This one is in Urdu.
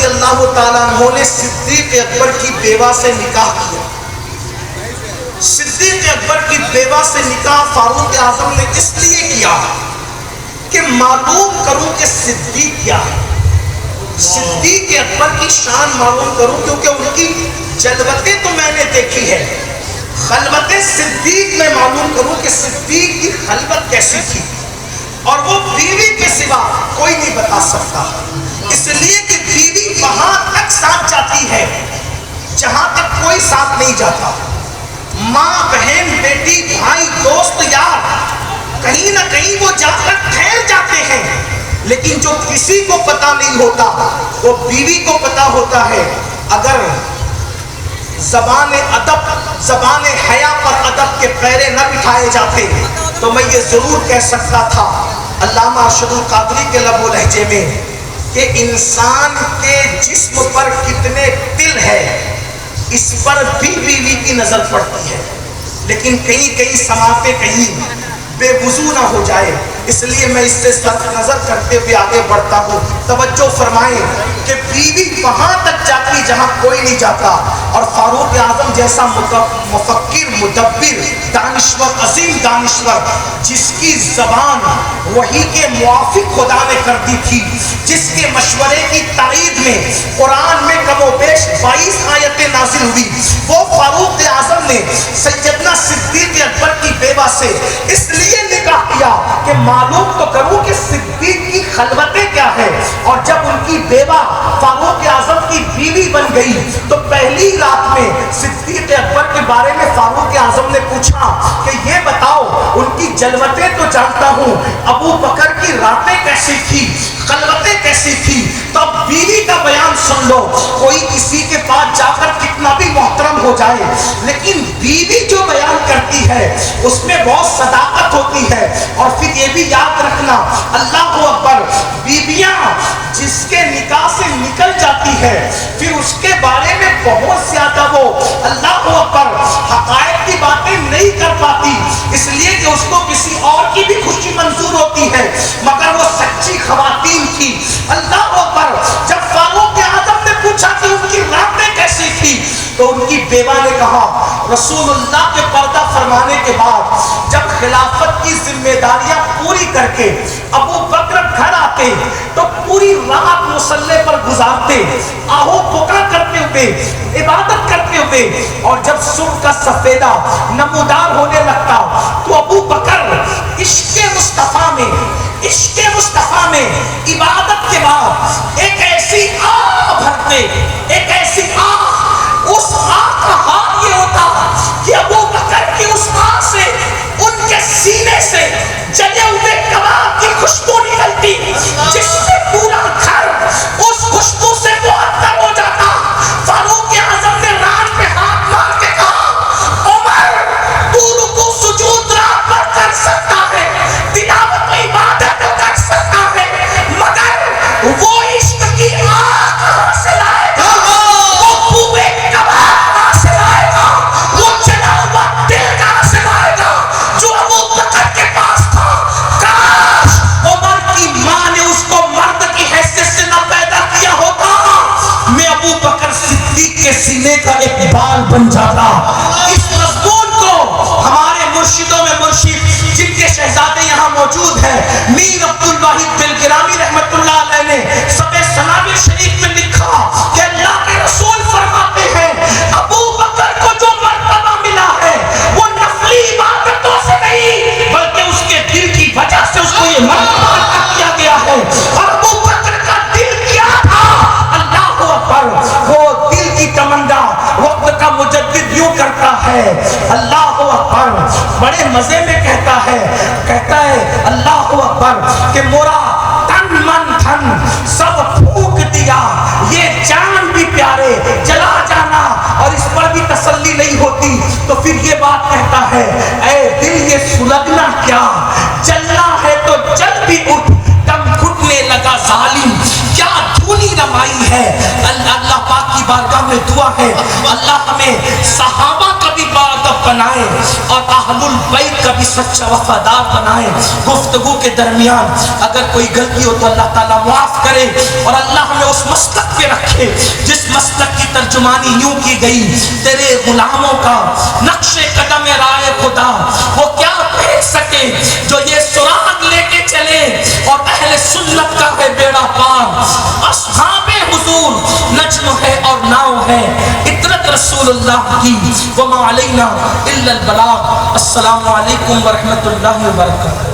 اللہ تعالیٰ عنہ نے صدیق اکبر کی بیوہ سے نکاح کیا. صدیق اکبر کی بیوہ سے نکاح فاروق اعظم نے اس لیے کیا کہ معلوم کروں کہ صدیق کیا ہے, صدیق اکبر کی شان معلوم کروں, کیونکہ ان کی جلوتیں تو میں نے دیکھی ہے, خلوت صدیق میں معلوم کروں کہ صدیق کی خلوت کیسی تھی, اور وہ بیوی کے سوا کوئی نہیں بتا سکتا, اس لیے کہ بیوی وہاں تک ساتھ جاتی ہے جہاں تک کوئی ساتھ نہیں جاتا. ماں, بہن, بیٹی, بھائی, دوست, یار, کہیں نہ کہیں وہ جا کر ٹھہر جاتے ہیں, لیکن جو کسی کو پتا نہیں ہوتا وہ بیوی کو پتا ہوتا ہے. اگر زبان ادب, زبان حیا پر ادب کے پیرے نہ بٹھائے جاتے تو میں یہ ضرور کہہ سکتا تھا علامہ ارشد القادری کے لب و لہجے میں کہ انسان کے جسم پر کتنے تل ہے اس پر بھی بیوی کی نظر پڑتی ہے, لیکن کہیں سماعتیں کہیں بے وضو نہ ہو جائے, اس لیے میں اس سے صرف نظر کرتے ہوئے آگے بڑھتا ہوں. توجہ فرمائیں کہ بیوی وہاں تک جاتی جہاں کوئی نہیں جاتا, اور فاروق اعظم جیسا مفکر, مدبر, دانشور, عظیم دانشور, جس کی زبان وحی کے موافق خدا نے کر دی تھی, جس کے مشورے کی تائید میں قرآن میں کم و بیش 22 آیتیں نازل ہوئی, وہ فاروق اعظم نے سیدنا صدیق اکبر کی بیوہ سے اس لیے نکاح کیا کہ معلوم تو کروں کہ صدیق کی خلوتیں کیا ہے. اور جب ان کی بیوہ فاروق اعظم کی بیوی بن گئی تو پہلی رات میں صدیق اکبر کے بارے میں فاروق اعظم نے پوچھا کہ یہ بتاؤ, ان کی جلوتیں تو جانتا ہوں, ابو بکر کی راتیں کیسی تھی, خلوتیں کیسی تھی, تو اب بیوی کا بیان سن لو. کوئی کسی کے پاس جا کر کتنا بھی محترم ہو جائے, لیکن بیوی جو بیان کرتی ہے اس میں بہت صداقت ہوتی ہے. اور پھر یہ بھی یاد رکھنا, اللہ اکبر, بیویاں جس کے نکاح سے نکل جاتی ہے پھر اس کے بارے میں بہت زیادہ وہ اللہ اکبر حقائق کی باتیں نہیں کر پاتی, اس لیے کہ اس کو کسی اور کی بھی خوشی منظور ہوتی ہے, مگر وہ سچی خواتین تھی. اللہ اکبر, جب فاروق اعظم نے پوچھا کہ ان کی راتیں کیسی تھی تو ان کی بیوہ نے کہا, رسول اللہ کے پردہ فرمانے کے بعد جب خلافت کی ذمہ داریاں پوری کر کے ابو بکر گھر آتے تو پوری رات مصلے پر گزارتے, آہو پکا کرتے ہوئے, عبادت کرتے ہوئے, اور جب صبح کا سفیدہ نمودار ہونے لگتا تو ابو بکر عشق مصطفیٰ میں, عشق مصطفیٰ میں عبادت کے بعد ایک ایسی آہ بھرتے, ایک ایسی آہ, اس آہ کا حال یہ ہوتا کہ ابو بکر کی اس آہ سے ان کے سینے سے جلے ہوئے کباب کی خوشبو نکلتی, جس سے پورا گھر اس خوشبو سے معطر ہو جاتا. فاروق اعظم نے رات میں ہاتھ مار کے کہا, عمر تو رکوع سجود رات بھر کر سکتا ہے, تلاوت و عبادت کر سکتا ہے, مگر وہ عشق کی آگ کہاں سے لائے گا, وہ بوئے کباب کہاں سے لائے گا, وہ جلا ہوا دل کہاں سے لائے گا جو ابو بکر کے پاس تھا. کاش عمر کی ماں نے اس کو مرد کی حیثیت سے نہ پیدا کیا ہوتا, میں ابو بکر صدیق کے سینے کا ایک بال بن جاتا. اس مضمون کو ہمارے مرشدوں میں مرشد جن کے شہزادے یہاں موجود ہیں, میر عبد الواحد بلگرامی رحمت اللہ علیہ نے سب سنابل شریف میں لکھا کہ اللہ کے رسول فرماتے ہیں ابو بکر کو جو مرتبہ ملا ہے وہ نفلی عبادتوں سے نہیں بلکہ اس کے دل کی وجہ سے اس کو یہ مرتبہ عطا کیا گیا ہے. اور ابو بکر کا دل کیا تھا, اللہ اکبر, وہ دل کی تمنا وقت کا مجدد یوں کرتا ہے, اللہ اکبر, بڑے مزے میں کہتا ہے اللہ اکبر کہ مورا تن من دھن سب پھونک دیا, یہ جان بھی پیارے جلا جانا, اور اس پر بھی تسلی نہیں ہوتی تو پھر یہ بات کہتا ہے, اے دل یہ سلگنا کیا, جلنا ہے تو جل بھی اٹھ, دم گھٹنے لگا ظالم, کیا دھونی رمائی ہے. اللہ پاک کی بارگاہ میں دعا ہے اللہ ہمیں صحابہ کا بھی باادب بنائے اور اہل البیت کا بھی سچا وفادار بنائے. گفتگو کے درمیان اگر کوئی غلطی ہو تو اللہ تعالیٰ معاف کرے اور اللہ ہمیں اس مسلک پہ رکھے جس مسلک کی ترجمانی یوں کی گئی تیرے غلاموں کا نقش قدم رائے خدا وہ کیا دیکھ سکے جو یہ سراغ لے کے چلے اور اہل سنت کا ہے بیڑا پار. اصحاب حضور نجم ہے اور ناؤ ہے اطرت رسول اللہ کی وما علینا الا البلاغ. السلام علیکم ورحمۃ اللہ وبرکاتہ.